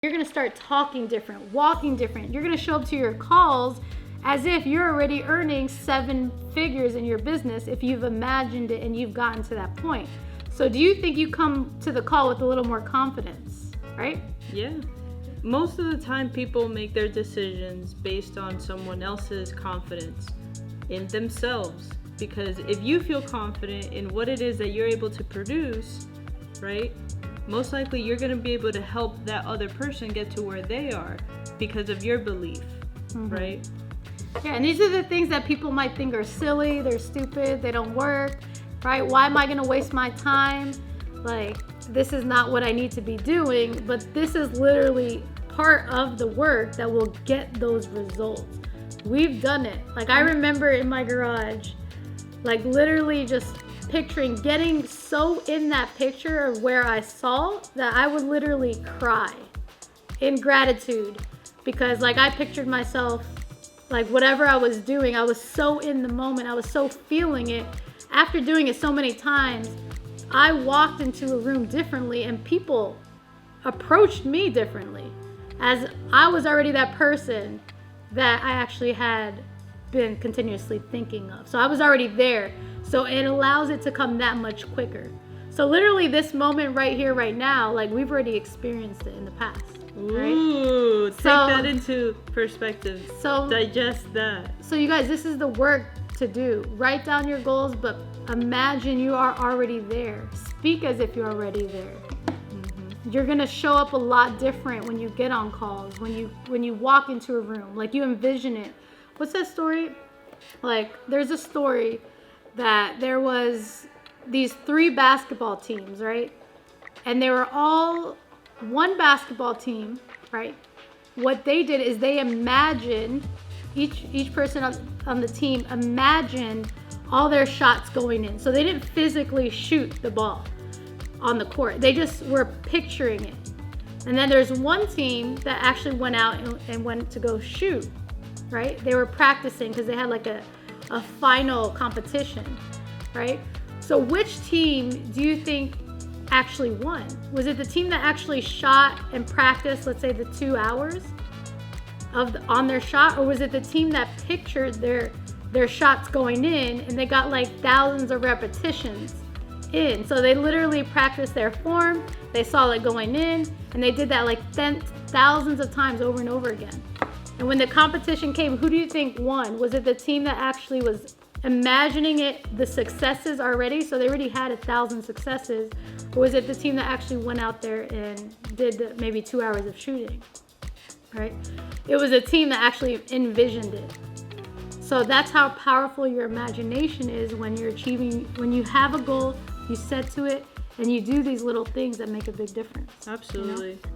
You're going to start talking different, walking different. You're going to show up to your calls as if you're already earning 7 figures in your business if you've imagined it and you've gotten to that point. So do you think you come to the call with a little more confidence, right? Yeah. Most of the time people make their decisions based on someone else's confidence in themselves. Because if you feel confident in what it is that you're able to produce, right? Most likely you're going to be able to help that other person get to where they are because of your belief, right? Yeah, and these are the things that people might think are silly, they're stupid, they don't work, right? Why am I going to waste my time? Like, this is not what I need to be doing, but this is literally part of the work that will get those results. We've done it. Like, I remember in my garage, like literally just picturing getting so in that picture of where I saw that I would literally cry in gratitude because like I pictured myself like whatever I was doing, I was so in the moment, I was so feeling it. After doing it so many times, I walked into a room differently and people approached me differently as I was already that person that I actually had been continuously thinking of. So I was already there. So it allows it to come that much quicker. So literally this moment right here, right now, like we've already experienced it in the past. Right? Ooh, take that into perspective. So digest that. So you guys, this is the work to do. Write down your goals, but imagine you are already there. Speak as if you're already there. You're gonna show up a lot different when you get on calls, when you walk into a room, like you envision it. What's that story? Like there's a story that there was these 3 basketball teams, right? And they were all one basketball team, right? What they did is they imagined, each person on the team imagined all their shots going in. So they didn't physically shoot the ball on the court. They just were picturing it. And then there's one team that actually went out and went to go shoot, right? They were practicing because they had like a final competition, right? So which team do you think actually won? Was it the team that actually shot and practiced, let's say the 2 hours on their shot, or was it the team that pictured their shots going in and they got like thousands of repetitions in? So they literally practiced their form, they saw it going in, and they did that like thousands of times over and over again. And when the competition came, who do you think won? Was it the team that actually was imagining it, the successes already, so they already had 1,000 successes, or was it the team that actually went out there and did maybe 2 hours of shooting, right? It was a team that actually envisioned it. So that's how powerful your imagination is when you have a goal, you set to it, and you do these little things that make a big difference. Absolutely. You know?